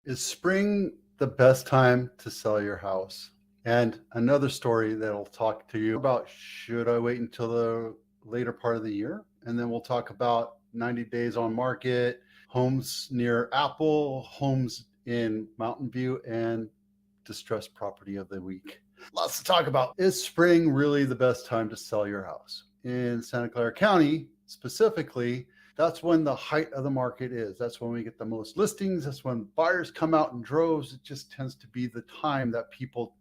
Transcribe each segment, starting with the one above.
Is spring the best time to sell your house? And another story that'll talk to you about, should I wait until the later part of the year? And then we'll talk about 90 days on market, homes near Apple, homes in Mountain View, and distressed property of the week. Lots to talk about. Is spring really the best time to sell your house? In Santa Clara County, specifically, that's when the height of the market is. That's when we get the most listings. That's when buyers come out in droves. It just tends to be the time that people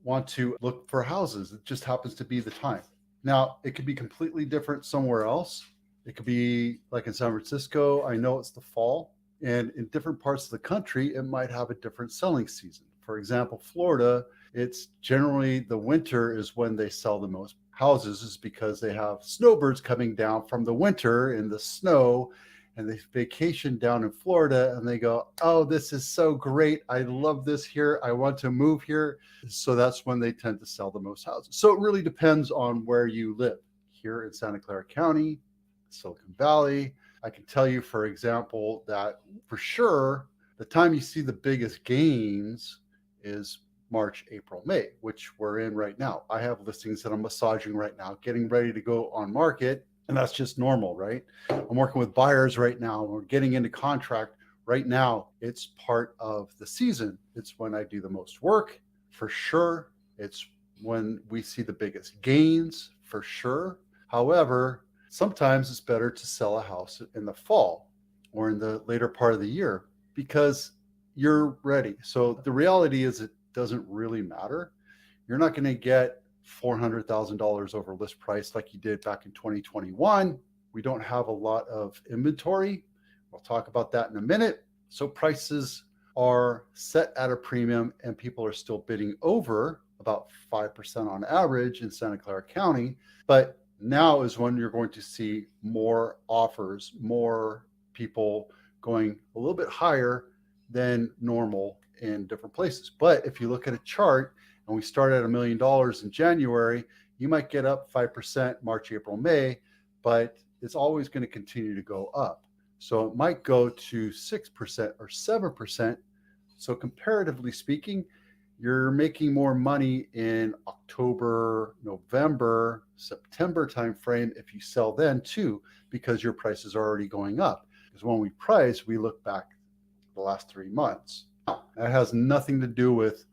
want to look for houses. It just happens to be the time. Now, it could be completely different somewhere else. It could be like in San Francisco. I know it's the fall, and in different parts of the country, it might have a different selling season. For example, Florida, it's generally the winter is when they sell the most houses, is because they have snowbirds coming down from the winter in the snow, and they vacation down in Florida and they go, oh, this is so great. I love this here. I want to move here. So that's when they tend to sell the most houses. So it really depends on where you live. Here in Santa Clara County, Silicon Valley, I can tell you, for example, that for sure, the time you see the biggest gains is March, April, May, which we're in right now. I have listings that I'm massaging right now, getting ready to go on market. And that's just normal, right? I'm working with buyers right now. We're getting into contract right now. It's part of the season. It's when I do the most work, for sure. It's when we see the biggest gains, for sure. However, sometimes it's better to sell a house in the fall or in the later part of the year because you're ready. So the reality is it doesn't really matter. You're not going to get $400,000 over list price like you did back in 2021. We don't have a lot of inventory. We'll talk about that in a minute. So prices are set at a premium and people are still bidding over about 5% on average in Santa Clara County. But now is when you're going to see more offers, more people going a little bit higher than normal in different places. But if you look at a chart and we start at $1 million in January, you might get up 5% March, April, May, but it's always going to continue to go up. So it might go to 6% or 7%. So comparatively speaking, you're making more money in October, November, September timeframe if you sell then too, because your prices are already going up. Because when we price, we look back the last 3 months. That has nothing to do with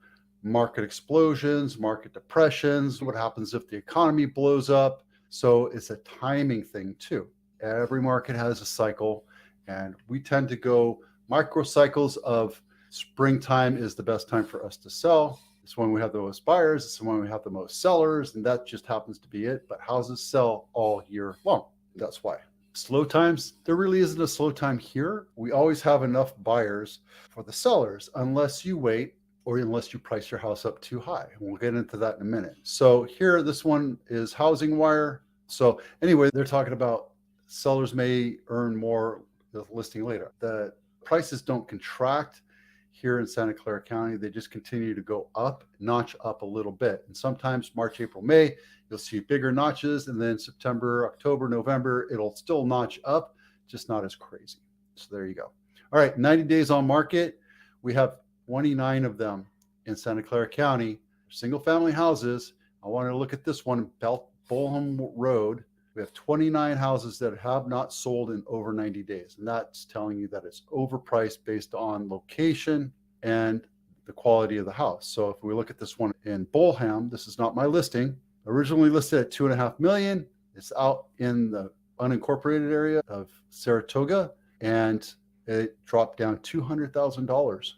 market explosions, market depressions, what happens if the economy blows up. So it's a timing thing too. Every market has a cycle, and we tend to go micro cycles of springtime is the best time for us to sell. It's when we have the most buyers. It's when we have the most sellers, and that just happens to be it. But houses sell all year long. That's why. Slow times, there really isn't a slow time here. We always have enough buyers for the sellers, unless you wait or unless you price your house up too high. And we'll get into that in a minute. So here, this one is Housing Wire. So anyway, they're talking about sellers may earn more with listing later. The prices don't contract here in Santa Clara County. They just continue to go up, notch up a little bit. And sometimes March, April, May, you'll see bigger notches. And then September, October, November, it'll still notch up, just not as crazy. So there you go. All right, 90 days on market. We have 29 of them in Santa Clara County, single family houses. I want to look at this one, Bolham Road. We have 29 houses that have not sold in over 90 days. And that's telling you that it's overpriced based on location and the quality of the house. So if we look at this one in Bolham, this is not my listing, originally listed at $2.5 million. It's out in the unincorporated area of Saratoga, and it dropped down $200,000.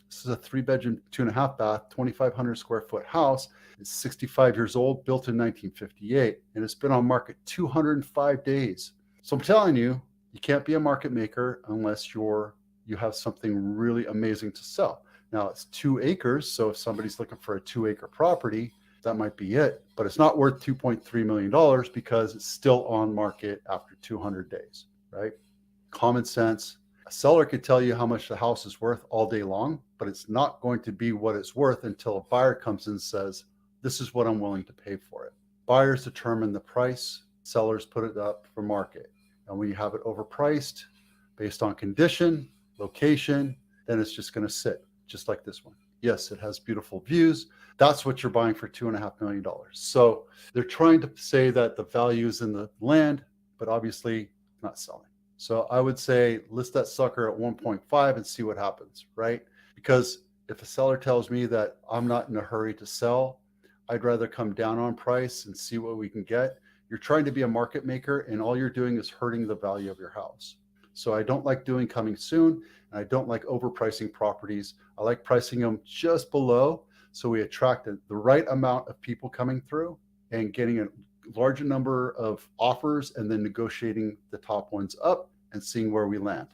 This is a 3-bedroom, 2.5 bath, 2,500 square foot house. It's 65 years old, built in 1958, and it's been on market 205 days. So I'm telling you, you can't be a market maker unless you have something really amazing to sell. Now it's 2 acres, so if somebody's looking for a 2-acre property, that might be it, but it's not worth $2.3 million because it's still on market after 200 days, right? Common sense. A seller could tell you how much the house is worth all day long, but it's not going to be what it's worth until a buyer comes in and says, this is what I'm willing to pay for it. Buyers determine the price, sellers put it up for market. And when you have it overpriced based on condition, location, then it's just going to sit just like this one. Yes, it has beautiful views. That's what you're buying for $2.5 million. So they're trying to say that the value is in the land, but obviously not selling. So I would say list that sucker at 1.5 and see what happens, right? Because if a seller tells me that I'm not in a hurry to sell, I'd rather come down on price and see what we can get. You're trying to be a market maker, and all you're doing is hurting the value of your house. So I don't like doing coming soon, and I don't like overpricing properties. I like pricing them just below so we attract the right amount of people coming through and getting a larger number of offers and then negotiating the top ones up and seeing where we land.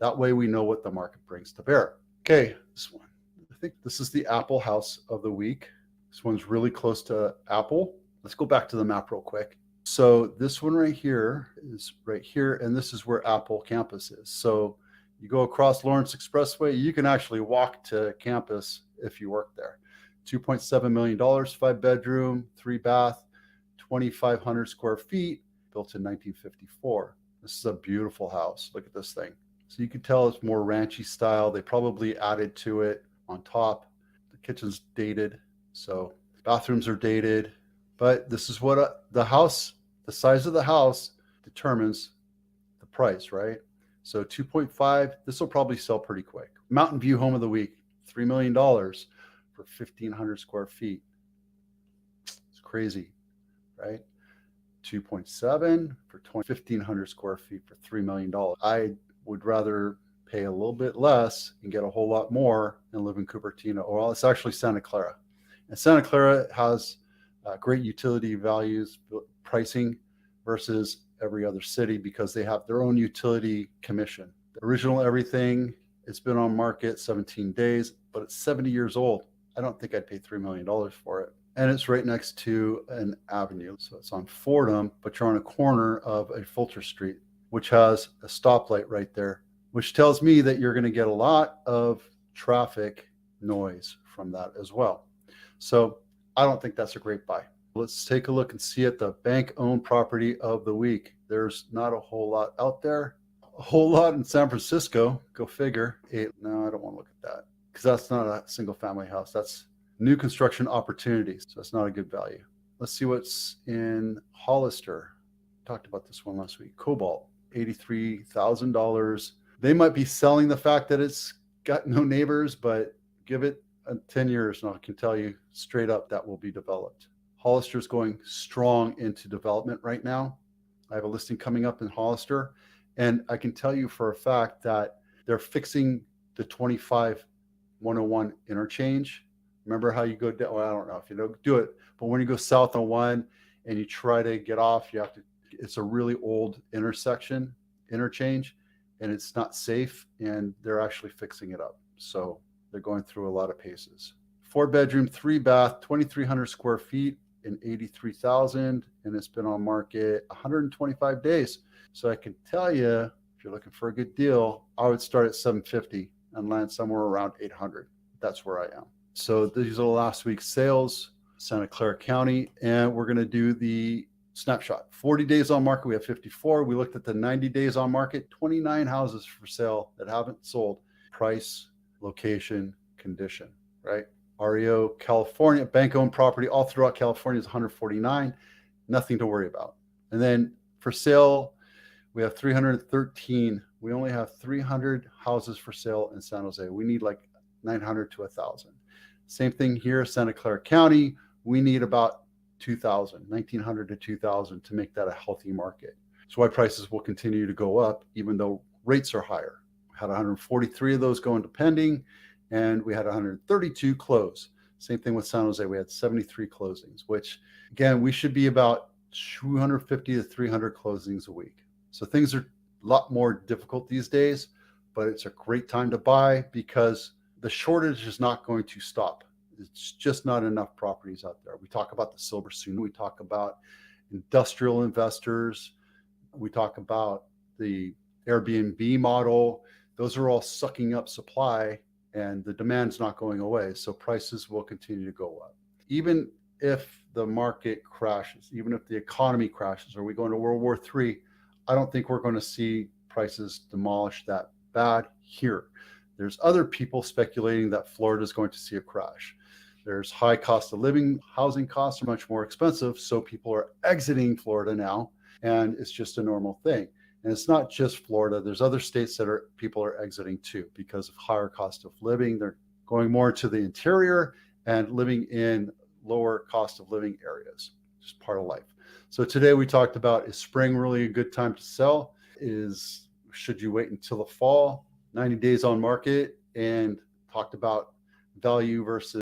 That way we know what the market brings to bear. Okay, this one. I think this is the Apple house of the week. This one's really close to Apple. Let's go back to the map real quick. So this one right here is right here, and this is where Apple campus is. So you go across Lawrence Expressway, you can actually walk to campus if you work there. $2.7 million, 5-bedroom, 3-bath, 2,500 square feet, built in 1954. This is a beautiful house. Look at this thing. So you can tell it's more ranchy style. They probably added to it on top. The kitchen's dated, so bathrooms are dated. But this is what the house, the size of the house determines the price, right? So 2.5, this will probably sell pretty quick. Mountain View home of the week, $3 million for 1,500 square feet. It's crazy, right? 2.7 for 1,500 square feet for $3 million. I would rather pay a little bit less and get a whole lot more and live in Cupertino. Well, it's actually Santa Clara. And Santa Clara has great utility values pricing versus every other city because they have their own utility commission. The original everything, it's been on market 17 days, but it's 70 years old. I don't think I'd pay $3 million for it. And it's right next to an avenue. So it's on Fordham, but you're on a corner of a Fulton Street, which has a stoplight right there, which tells me that you're going to get a lot of traffic noise from that as well. So I don't think that's a great buy. Let's take a look and see at the bank-owned property of the week. There's not a whole lot out there. A whole lot in San Francisco. Go figure. No, I don't want to look at that because that's not a single-family house. That's new construction opportunities. So that's not a good value. Let's see what's in Hollister. Talked about this one last week. Cobalt, $83,000. They might be selling the fact that it's got no neighbors, but give it 10 years and I can tell you straight up that will be developed. Hollister's going strong into development right now. I have a listing coming up in Hollister, and I can tell you for a fact that they're fixing the 25-101 interchange. Remember how you go down? Well, I don't know if you don't do it, but when you go south on 1 and you try to get off, you have to, it's a really old interchange, and it's not safe, and they're actually fixing it up. So they're going through a lot of paces. 4-bedroom, 3-bath, 2,300 square feet in $83,000, and it's been on market 125 days. So I can tell you, if you're looking for a good deal, I would start at $750 and land somewhere around $800. That's where I am. So these are last week's sales, Santa Clara County, and we're going to do the snapshot. 40 days on market, we have 54. We looked at the 90 days on market, 29 houses for sale that haven't sold. Price, location, condition, right? REO, California, bank-owned property all throughout California is 149. Nothing to worry about. And then for sale, we have 313. We only have 300 houses for sale in San Jose. We need like 900 to 1,000. Same thing here, Santa Clara County. We need about 2,000, 1,900 to 2,000 to make that a healthy market. So why prices will continue to go up even though rates are higher. We had 143 of those go into pending, and we had 132 close. Same thing with San Jose. We had 73 closings, which again, we should be about 250 to 300 closings a week. So things are a lot more difficult these days, but it's a great time to buy because the shortage is not going to stop. It's just not enough properties out there. We talk about the silver soon. We talk about industrial investors. We talk about the Airbnb model. Those are all sucking up supply, and the demand's not going away. So prices will continue to go up. Even if the market crashes, even if the economy crashes, or we go into World War III, I don't think we're going to see prices demolish that bad here. There's other people speculating that Florida is going to see a crash. There's high cost of living. Housing costs are much more expensive, so people are exiting Florida now, and it's just a normal thing. And it's not just Florida. There's other states that people are exiting too because of higher cost of living. They're going more to the interior and living in lower cost of living areas. Just part of life. So today we talked about, is spring really a good time to sell? Should you wait until the fall? 90 days on market, and talked about value versus